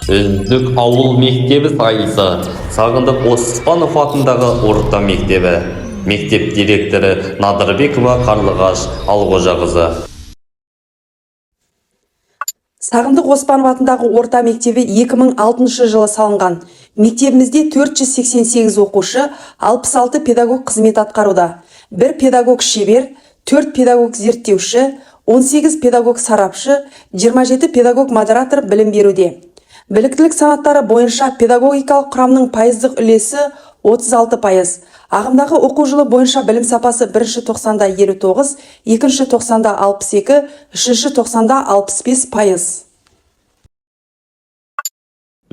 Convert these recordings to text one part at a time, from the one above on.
Үздік ауыл мектебі сайысы Сағындық Оспанов атындағы орта мектебі. Мектеп директоры Надырбекова Қарлығаш Алғожақызы. Сағындық Оспанов атындағы орта мектебі 2006 жылы салынған. Мектебімізде 488 оқушы, 66 педагог қызмет атқаруда. 1 педагог шебер, 4 педагог зерттеуші, 18 педагог сарапшы, 27 педагог модератор білім беруде. Біліктілік санаттары бойынша педагогикалық құрамның пайыздық үлесі 36%. Ағымдағы оқу жылы бойынша білім сапасы 1-ші тоқсанда 59, 2-ші тоқсанда 62, 3-ші тоқсанда 65%.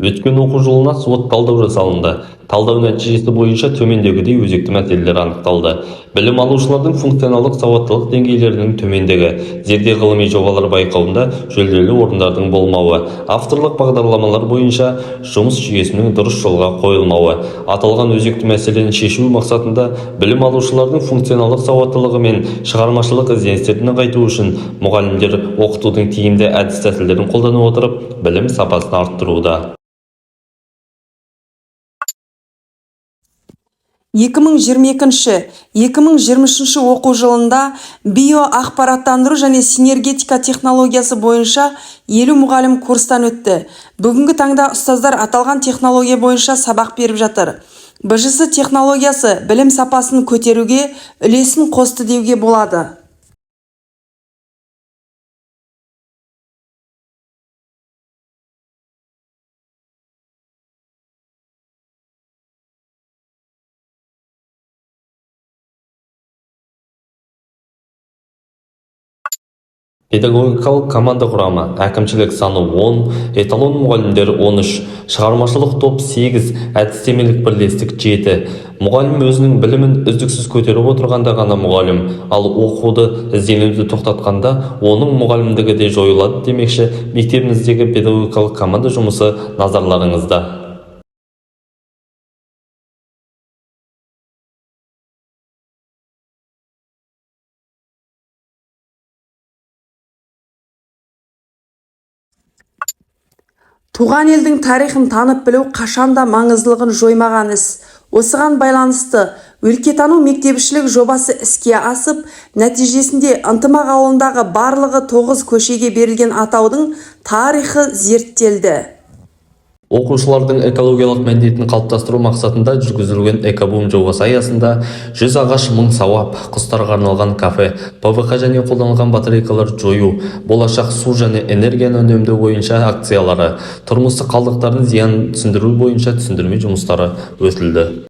Өткен оқу жылына SWOT талдау жасалынды. Талдау нәтижесі бойынша төмендегідей өзекті мәселелер анықталды. Білім алушылардың функционалдық сауаттылық деңгейлерінің төмендігі, зерде ғылыми жобалар байқауында жүлделі орындардың болмауы, авторлық бағдарламалар бойынша жұмыс жүйесінің дұрыс жолға қойылмауы. Аталған өзекті мәселені шешу мақсатында білім алушылардың функционалдық сауаттылығы мен шығармашылық ізденістерін нығайту үшін мұғалімдер оқытудың тиімді әдіс-тәсілдерін қолдана отырып, білім сапасын арттыруда. 2022-2023 оқу жылында биоақпараттандыру және синергетика технологиясы бойынша 50 мұғалім курстан өтті. Бүгінгі таңда ұстаздар аталған технология бойынша сабақ беріп жатыр. БЖС технологиясы білім сапасын көтеруге үлесін қосты деуге болады. Педагогикалық команда құрамы: әкімшілік саны 10, эталон мұғалімдер 13, шығармашылық топ 8, әдістемелік бірлестік 7. Мұғалім өзінің білімін үздіксіз көтеріп отырғанда ғана мұғалім, ал оқуды, ізденуді тоқтатқанда оның мұғалімдігі де жойылады демекші. Мектебіміздегі педагогикалық команда жұмысы назарларыңызда. Туған елдің тарихын танып білу қашанда маңыздылығын жоймаған іс. Осыған байланысты өлкетану мектепішілік жобасы іске асып, нәтижесінде ынтымақ ауылындағы барлығы 9 көшеге берілген атаудың тарихы зерттелді. Оқушылардың экологиялық міндетін қалыптастыру мақсатында жүргізілген экобум жобасы аясында 100 ағаш 1000 сауап, құстарға арналған кафе, ПВХ және қолданылған батарейкалар жою, болашақ су және энергияны үнемдеу бойынша акциялары, тұрмыстық қалдықтардың зиянын түсіндіру бойынша түсіндірме жұмыстары өтілді.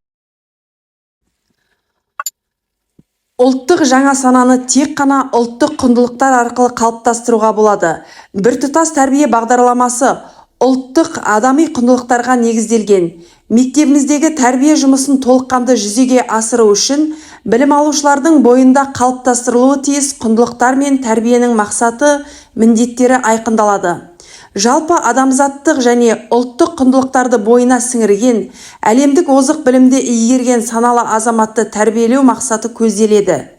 Ұлттық жаңа сананы тек қана ұлттық құндылықтар арқылы қалыптастыруға болады. Біртұтас тәрбие бағдарламасы ұлттық адами құндылықтарға негізделген. Мектебіміздегі тәрбие жұмысын толыққанды жүзеге асыру үшін білім алушылардың бойында қалыптастырылуы тиіс құндылықтар мен тәрбиенің мақсаты, міндеттері айқындалады. Жалпы адамзаттық және ұлттық құндылықтарды бойына сіңірген, әлемдік озық білімді игерген саналы азаматты тәрбиелеу мақсаты көзделеді.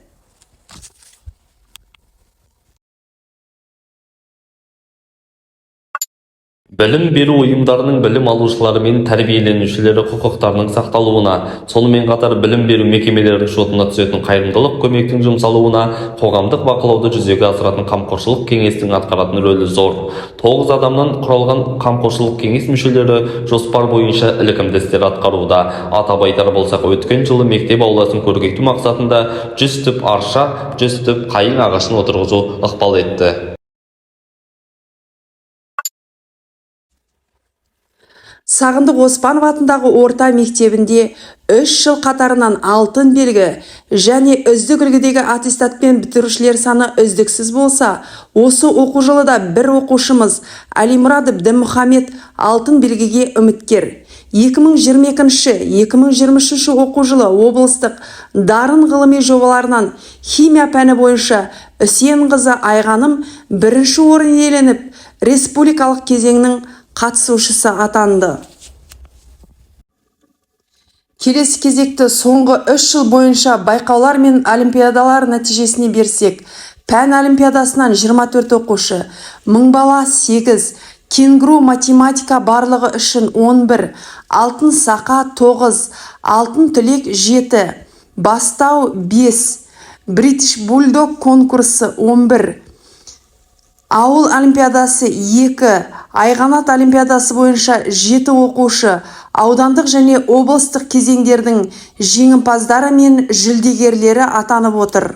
Білім беру ұйымдарының білім алушылары мен тәрбиеленушілері құқықтарының сақталуына, сонымен қатар білім беру мекемелерінің шотына түсетін қайырымдылық көмектің жұмсалуына, қоғамдық бақылауды жүзеге асыратын қамқоршылық кеңестің атқаратын рөлі зор. 9 адамнан құралған қамқоршылық кеңес мүшелері жоспар бойынша ілкімді істер атқаруда. Атап айтар болсақ, өткен жылы мектеп ауласын көркейту мақсатында 100 түп арша, 100 түп қайың ағашын отырғызу ықпал етті. Сағындық Оспанов атындағы орта мектебінде 3 жыл қатарынан алтын белгі және үздік үлгідегі аттестатпен бітірушілер саны үздіксіз болса, осы оқу жылыда бір оқушымыз Алимурадов Дінмұхамед алтын белгіге үміткер. 2022-2023 оқу жылы облыстық дарын ғылыми жобаларынан химия пәні бойынша Үсенқызы Айғаным бірінші орын иеленіп, республикалық кезеңнің қатысушысы атанды. Келесі кезекті соңғы 3 жыл бойынша байқаулар мен олимпиадалар нәтижесіне берсек, Пән олимпиадасынан 24 оқушы, мың бала 8, кенгуру математика барлығы үшін 11, алтын сақа 9, алтын түлек 7, бастау 5, British Bulldog конкурсы 11, ауыл олимпиадасы 2, айғанат олимпиадасы бойынша 7 оқушы, аудандық және облыстық кезеңдердің жеңімпаздары мен жүлдегерлері атанып отыр.